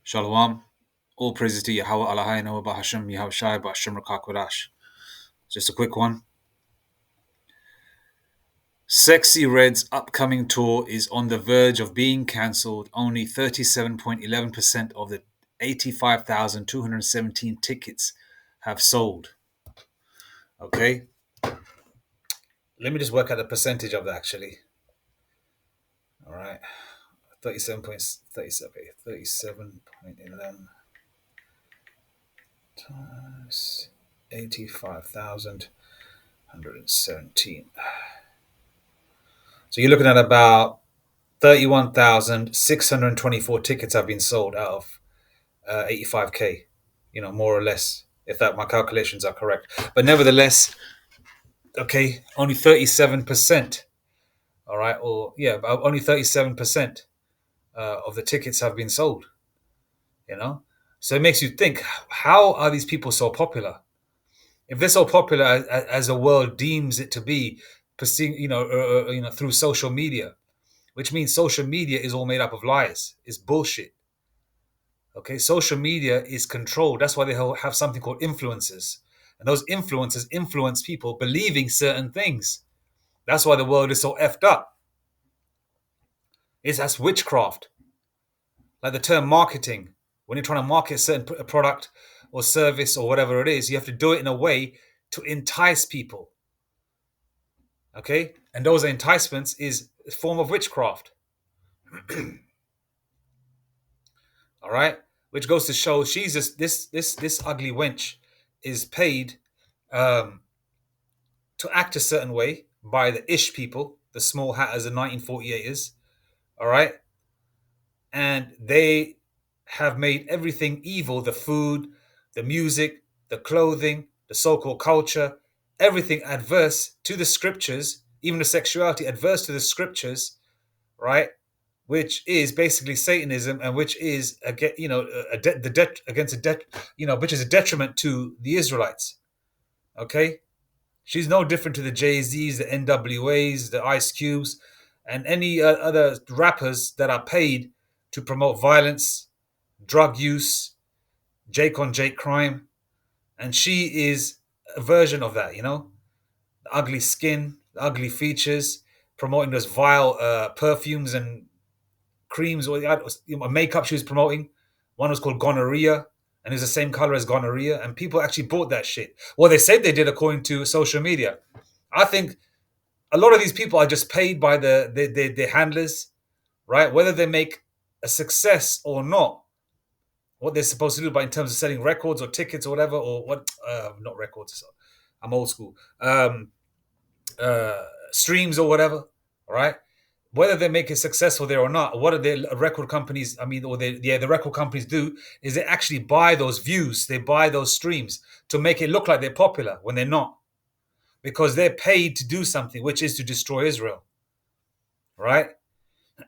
Shalom. All praises to Yahweh Eloheinu Bahashem Yahweh Shai Bahashem Rakakwadash. Just a quick one. Sexy Red's upcoming tour is on the verge of being cancelled. Only 37.11% of the 85,217 tickets have sold. Okay? Let me just work out the percentage of that actually. All right. 37.11 times 85,117. So you're looking at about 31,624 tickets have been sold out of 85K, more or less, if that my calculations are correct. But nevertheless, okay, only 37%. All right, only 37% of the tickets have been sold. So it makes you think: how are these people so popular? If they're so popular as the world deems it to be, through social media, which means social media is all made up of lies, is bullshit. Okay, social media is controlled. That's why they have something called influencers. And those influencers influence people believing certain things. That's why the world is so effed up. That's witchcraft. Like the term marketing. When you're trying to market a certain product or service or whatever it is, you have to do it in a way to entice people. Okay? And those enticements is a form of witchcraft. All right? Which goes to show she's just this ugly wench is paid to act a certain way by the Ish people, the small hatters and 1948ers, all right? And they have made everything evil, the food, the music, the clothing, the so-called culture, everything adverse to the scriptures, even the sexuality adverse to the scriptures, right? Which is basically Satanism, and which is which is a detriment to the Israelites. Okay, she's no different to the Jay-Z's, the NWAs, the Ice Cubes, and any other rappers that are paid to promote violence, drug use, Jake on Jake crime, and she is a version of that. The ugly skin, the ugly features, promoting those vile perfumes and creams or makeup she was promoting. One was called gonorrhea, and it was the same color as gonorrhea, and people actually bought that shit. Well, they said they did according to social media. I think a lot of these people are just paid by the handlers, right? Whether they make a success or not, what they're supposed to do, but in terms of selling records or tickets or whatever, or what, not records. I'm old school. Streams or whatever, all right? Whether they make it successful there or not, what are the record companies? The record companies do is they actually buy those views, they buy those streams to make it look like they're popular when they're not, because they're paid to do something, which is to destroy Israel, right?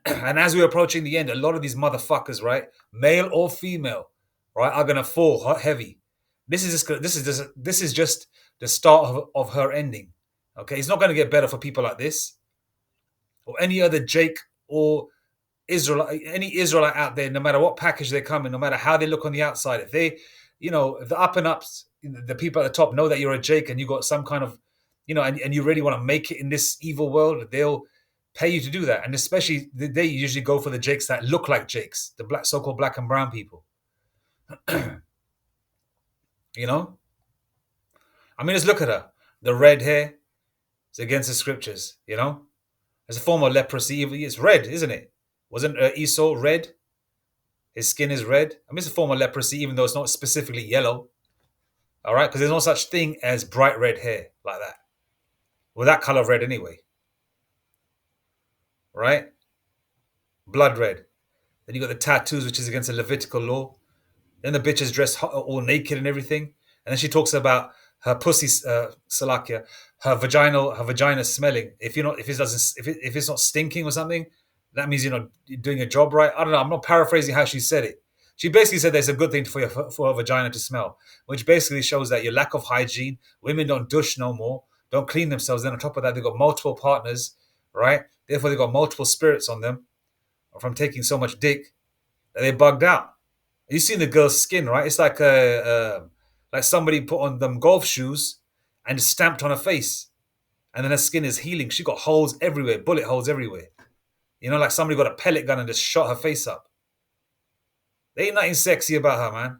And as we're approaching the end, a lot of these motherfuckers, right, male or female, right, are gonna fall heavy. This is just the start of her ending. Okay, it's not gonna get better for people like this or any other Jake or Israelite, any Israelite out there, no matter what package they come in, no matter how they look on the outside. If they, if the up and ups, the people at the top know that you're a Jake and you got some kind of, and you really want to make it in this evil world, they'll pay you to do that. And especially they usually go for the Jakes that look like Jakes, the so-called black and brown people. Just look at her. The red hair is against the scriptures, It's a form of leprosy. It's red, isn't it? Wasn't Esau red? His skin is red. It's a form of leprosy, even though it's not specifically yellow. All right? Because there's no such thing as bright red hair like that. Well, that color of red anyway. Right? Blood red. Then you got the tattoos, which is against the Levitical law. Then the bitch is dressed all naked and everything. And then she talks about her pussy, Salakia, her vagina smelling. If it's not stinking or something, that means you're not doing your job right. I don't know. I'm not paraphrasing how she said it. She basically said there's a good thing for a vagina to smell, which basically shows that your lack of hygiene. Women don't douche no more, don't clean themselves. Then on top of that, they've got multiple partners, right? Therefore, they've got multiple spirits on them from taking so much dick that they bugged out. You seen the girl's skin, right? It's like somebody put on them golf shoes and stamped on her face, and then her skin is healing. She got holes everywhere, bullet holes everywhere. You know, like somebody got a pellet gun and just shot her face up. There ain't nothing sexy about her, man.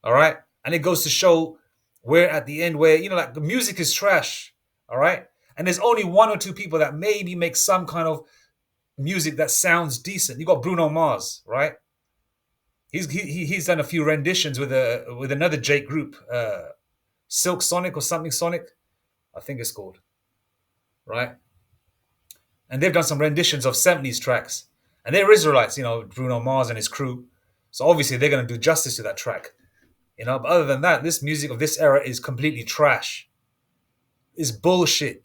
All right, and it goes to show where at the end, where like the music is trash. All right, and there's only one or two people that maybe make some kind of music that sounds decent. You got Bruno Mars, right? He's done a few renditions with another Jake group, Silk Sonic or something Sonic, I think it's called, right? And they've done some renditions of 70s tracks, and they're Israelites, Bruno Mars and his crew. So obviously they're going to do justice to that track, But other than that, this music of this era is completely trash. It's bullshit,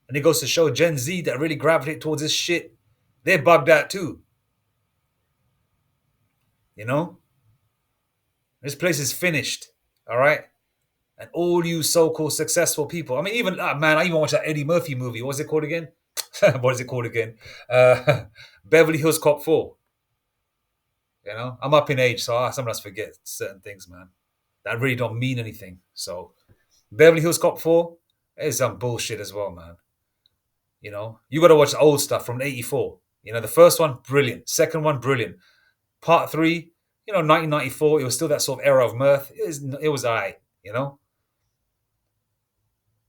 and it goes to show Gen Z that really gravitate towards this shit. They're bugged out too, you know. This place is finished, all right. And all you so-called successful people. I mean, even man, I even watched that Eddie Murphy movie. What was it called again? What is it called again? Beverly Hills Cop 4. I'm up in age, so I sometimes forget certain things, man. That really don't mean anything. So Beverly Hills Cop 4 is some bullshit as well, man. You got to watch the old stuff from '84. The first one, brilliant. Second one, brilliant. Part three, 1994, it was still that sort of era of mirth. It was alright,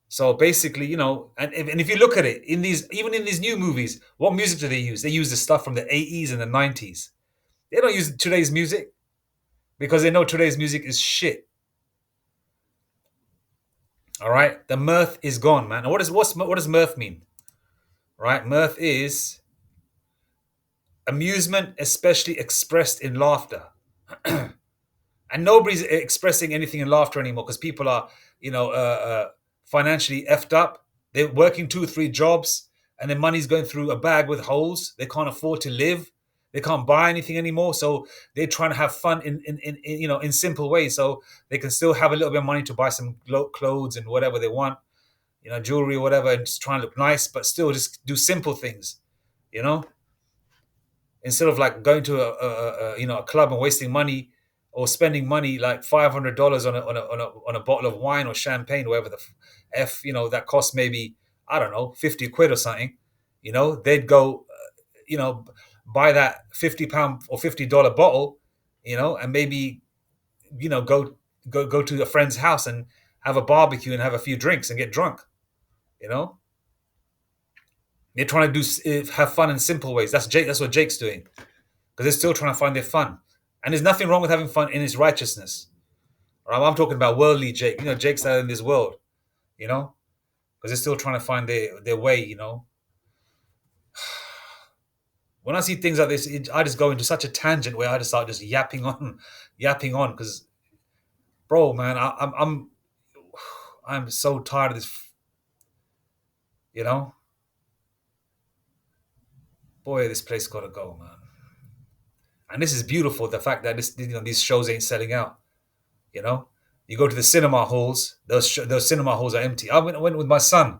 So basically, and if you look at it even in these new movies, what music do they use? They use the stuff from the '80s and the '90s. They don't use today's music because they know today's music is shit. All right, the mirth is gone, man. And what does mirth mean? Right, mirth is amusement, especially expressed in laughter. And nobody's expressing anything in laughter anymore because people are, financially effed up. They're working 2 or 3 jobs, and their money's going through a bag with holes. They can't afford to live. They can't buy anything anymore. So they're trying to have fun in simple ways, so they can still have a little bit of money to buy some clothes and whatever they want, jewelry or whatever, and just try and look nice, but still just do simple things, you know instead of like going to a club and wasting money or spending money like $500 on a bottle of wine or champagne, whatever the f that costs maybe, I don't know, 50 quid or something. They'd go, buy that £50 or $50 bottle, and maybe go to a friend's house and have a barbecue and have a few drinks and get drunk. You know, they're trying to have fun in simple ways. That's Jake. That's what Jake's doing, because they're still trying to find their fun. And there's nothing wrong with having fun in his righteousness. Right? I'm talking about worldly Jake. Jake's out in this world. Because they're still trying to find their way. When I see things like this, I just go into such a tangent where I just start just yapping on, yapping on. Because, bro, man, I'm so tired of this. You know, boy, this place gotta go, man. And this is beautiful. The fact that these shows ain't selling out. You know, you go to the cinema halls; those cinema halls are empty. I went with my son.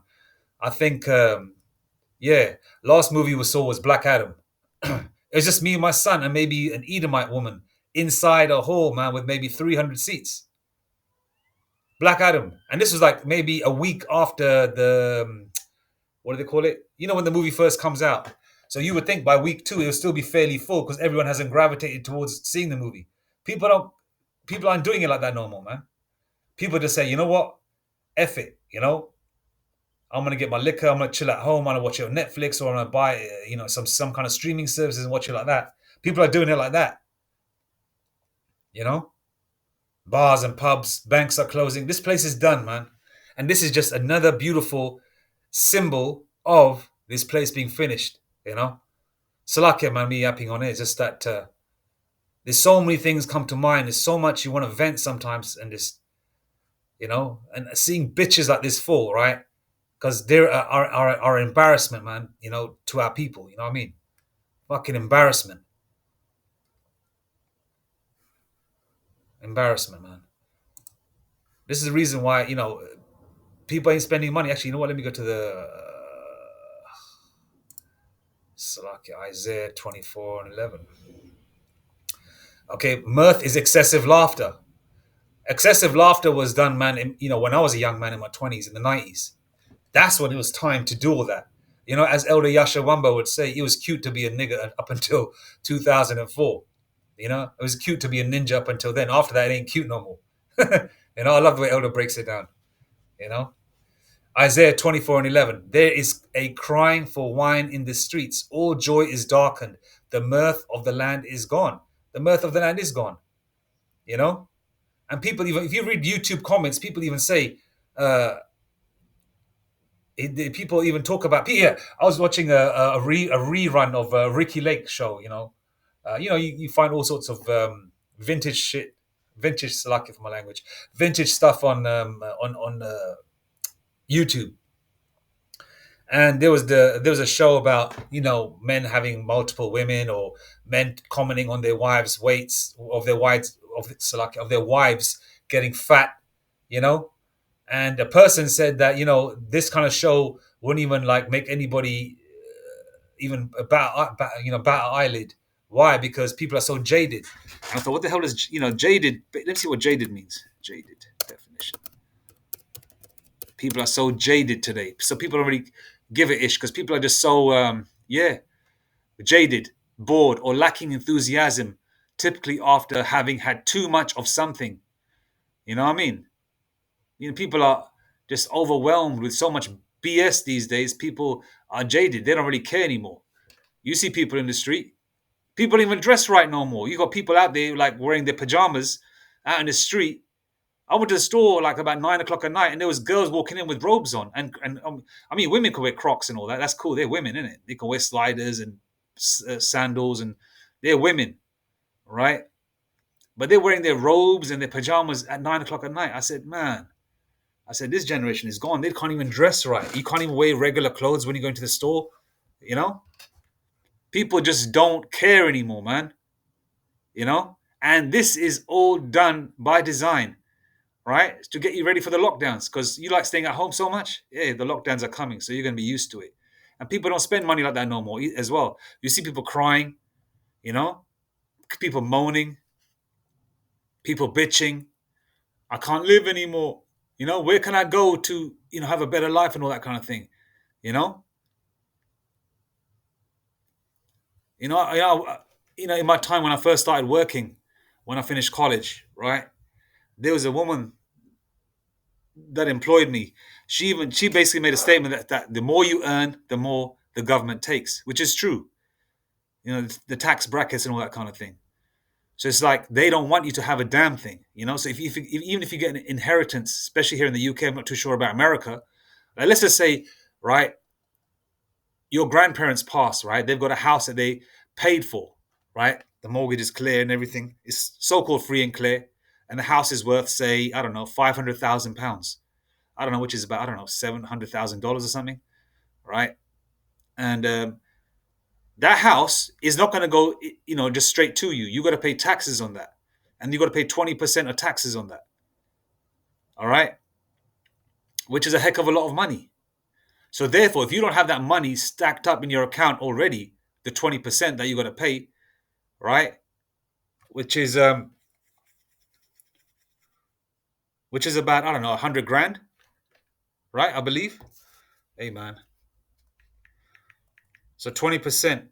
I think, yeah, last movie we saw was Black Adam. It was just me and my son and maybe an Edomite woman inside a hall, man, with maybe 300 seats. Black Adam, and this was like maybe a week after the what do they call it? When the movie first comes out. So you would think by week 2 it'll still be fairly full because everyone hasn't gravitated towards seeing the movie. People aren't doing it like that no more, man. People just say, you know what? F it. I'm gonna get my liquor. I'm gonna chill at home. I'm gonna watch it on Netflix, or I'm gonna buy, some kind of streaming services and watch it like that. People are doing it like that. You know, bars and pubs, banks are closing. This place is done, man. And this is just another beautiful symbol of this place being finished. Salakia, man, me yapping on it. It's just that there's so many things come to mind. There's so much you want to vent sometimes, and just and seeing bitches like this fall, right? Because they're our embarrassment, man. To our people. You know what I mean? Fucking embarrassment, man. This is the reason why people ain't spending money. Actually, you know what? Let me go to the Salakia, Isaiah 24:11. Okay, mirth is excessive laughter. Excessive laughter was done, man. When I was a young man in my 20s in the 90s, that's when it was time to do all that. As Elder Yasha Wamba would say, it was cute to be a nigger up until 2004. It was cute to be a ninja up until then. After that, it ain't cute no more. I love the way Elder breaks it down. You know, Isaiah 24:11. There is a crying for wine in the streets. All joy is darkened. The mirth of the land is gone. The mirth of the land is gone. You know, and people, even if you read YouTube comments, people even say, uh, people even talk about. Yeah, I was watching a rerun of Ricky Lake show. You find all sorts of vintage shit, vintage, lucky for my language, vintage stuff on YouTube. And there was a show about men having multiple women, or men commenting on their wives' weights of their wives of their wives getting fat, you know. And a person said that this kind of show wouldn't even like make anybody even bat an eyelid. Why? Because people are so jaded. And I thought, what the hell is jaded? Let's see what jaded means. Jaded definition. People are so jaded today. So people don't really give a ish because people are just so jaded, bored, or lacking enthusiasm. Typically after having had too much of something. You know what I mean? People are just overwhelmed with so much BS these days. People are jaded. They don't really care anymore. You see people in the street. People don't even dress right no more. You got people out there like wearing their pajamas out in the street. I went to the store like about 9 o'clock at night, and there was girls walking in with robes on, and I mean, women can wear Crocs and all that. That's cool. They're women, isn't it? They can wear sliders and sandals, and they're women, right? But they're wearing their robes and their pajamas at 9 o'clock at night. I said, man, this generation is gone. They can't even dress right. You can't even wear regular clothes when you go into the store. You know, people just don't care anymore, man. And this is all done by design, right? To get you ready for the lockdowns, because you like staying at home so much. Yeah, the lockdowns are coming, so you're going to be used to it. And people don't spend money like that no more as well. You see people crying, you know, people moaning, people bitching. I can't live anymore. Where can I go to, have a better life and all that kind of thing. You know, you know, you know, in my time when I first started working, when I finished college, right? There was a woman that employed me. She basically made a statement that the more you earn, the more the government takes, which is true. The tax brackets and all that kind of thing. So it's like they don't want you to have a damn thing. So even if you get an inheritance, especially here in the UK, I'm not too sure about America. Like, let's just say, right, your grandparents passed, right? They've got a house that they paid for, right? The mortgage is clear and everything. It's so-called free and clear, and the house is worth, say, I don't know, £500,000. I don't know, which is about, I don't know, $700,000 or something, right? And that house is not going to go, just straight to you. You got to pay taxes on that, and you got to pay 20% of taxes on that. All right, which is a heck of a lot of money. So therefore, if you don't have that money stacked up in your account already, the 20% that you got to pay, right, which is about, I don't know, 100 grand, right? I believe. Hey man, so 20%,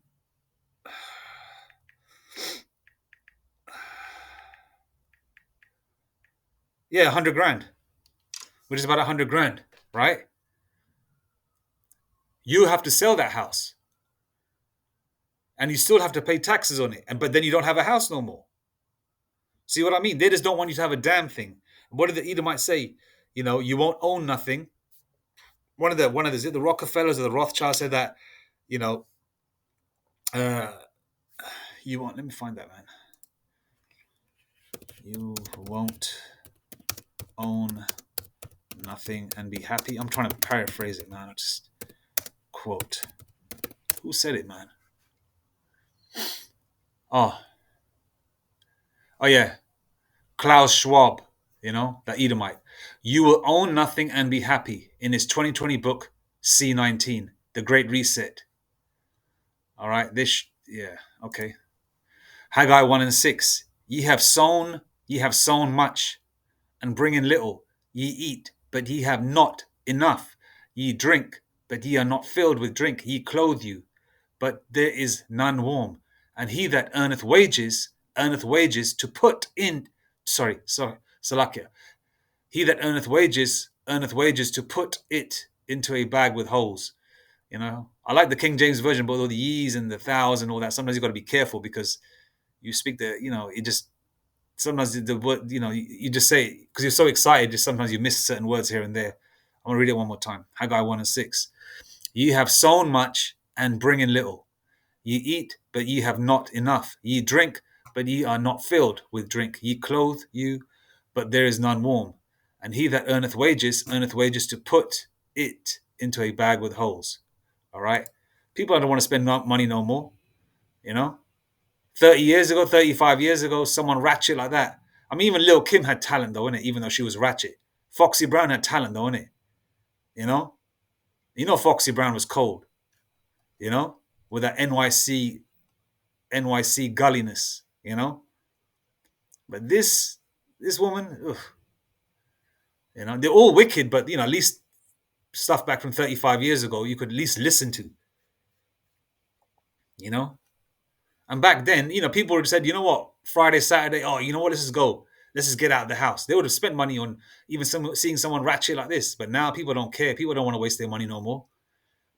yeah, 100 grand, which is about 100 grand, right? You have to sell that house, and you still have to pay taxes on it, but then you don't have a house no more. See what I mean? They just don't want you to have a damn thing. What did the Edomites say? You won't own nothing. The Rockefellers or the Rothschilds said that, you know, uh, you won't. Let me find that, man. You won't own nothing and be happy. I'm trying to paraphrase it, man. I just quote. Who said it, man? Oh, oh yeah, Klaus Schwab. That Edomite. You will own nothing and be happy in his 2020 book C19, The Great Reset. All right, yeah, okay. Haggai 1 and 6. Ye have sown much, and bring in little. Ye eat, but ye have not enough. Ye drink, but ye are not filled with drink. Ye clothe you, but there is none warm. And he that earneth wages to put in. Sorry, Salakia. He that earneth wages to put it into a bag with holes. I like the King James version, but all the ye's and the thous and all that. Sometimes you got to be careful because you speak it just sometimes the word, you just say because you're so excited. Just sometimes you miss certain words here and there. I'm gonna read it one more time. Haggai 1:6. Ye have sown much and bring in little. Ye eat, but ye have not enough. Ye drink, but ye are not filled with drink. Ye clothe you, but there is none warm. And he that earneth wages to put it into a bag with holes. All right. People don't want to spend money no more. You know, 30 years ago, 35 years ago, someone ratchet like that. I mean, even Lil Kim had talent though, innit? Even though she was ratchet. Foxy Brown had talent though, innit? You know? Foxy Brown was cold, you know? With that NYC gulliness, you know? But this woman, ugh, they're all wicked, but at least stuff back from 35 years ago, you could at least listen to, you know? And back then, people would have said, you know what, Friday, Saturday, oh, you know what, let's just go. Let's just get out of the house. They would have spent money on even seeing someone ratchet like this. But now people don't care. People don't want to waste their money no more.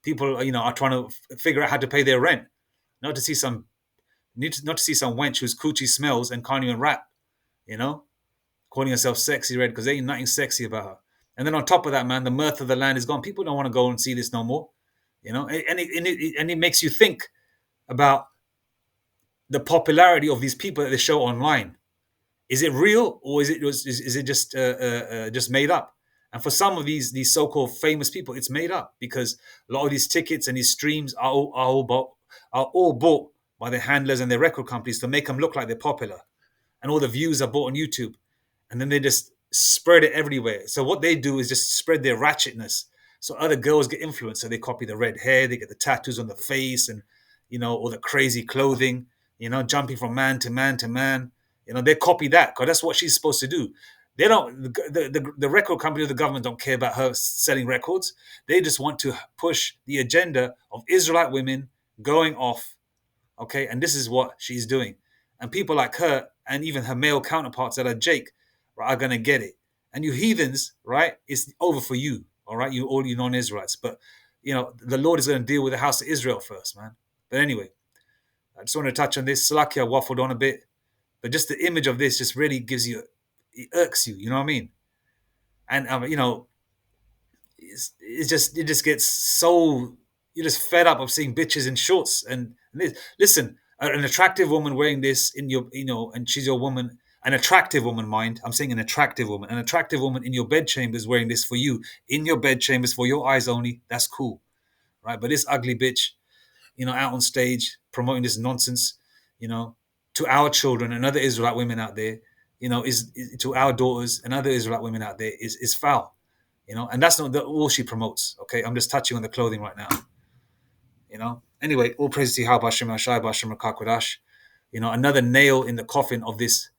People, are trying to figure out how to pay their rent. Not to see some, not to see some wench whose coochie smells and can't even rap, calling herself sexy red because there ain't nothing sexy about her. And then on top of that, man, the mirth of the land is gone. People don't want to go and see this no more, and it makes you think about the popularity of these people that they show online. Is it real or is it just made up? And for some of these so-called famous people, it's made up because a lot of these tickets and these streams are all bought by their handlers and their record companies to make them look like they're popular, and all the views are bought on YouTube, and then they just spread it everywhere. So what they do is just spread their ratchetness, so other girls get influenced. So they copy the red hair, they get the tattoos on the face, and all the crazy clothing, jumping from man to man to man. They copy that because that's what she's supposed to do. They don't. The record company or the government don't care about her selling records. They just want to push the agenda of Israelite women going off. Okay, and this is what she's doing. And people like her and even her male counterparts that are Jake, right, are gonna get it. And you heathens, right? It's over for you. All right, all you non-Israelites. But the Lord is going to deal with the house of Israel first, man. But anyway, I just want to touch on this. Salakia waffled on a bit. But just the image of this just really it irks you. You know what I mean? And it just gets so you're just fed up of seeing bitches in shorts and this. Listen, an attractive woman wearing this in your and she's your woman. An attractive woman, mind. I'm saying an attractive woman in your bedchambers wearing this for you in your bedchambers for your eyes only. That's cool, right? But this ugly bitch, out on stage promoting this nonsense, you know, to our children and other Israelite women out there, is to our daughters and other Israelite women out there is foul, and that's not all she promotes. Okay, I'm just touching on the clothing right now, Anyway, all praise to Yahweh Hashem Hashai B'Hashem Rakakodash. Another nail in the coffin of this,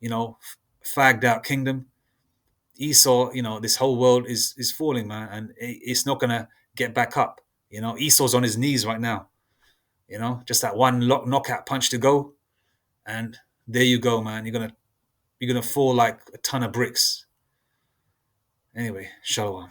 fagged out kingdom. Esau, this whole world is falling, man, and it's not gonna get back up. Esau's on his knees right now. Just that one knockout punch to go, and there you go, man. You're gonna fall like a ton of bricks. Anyway, shalom.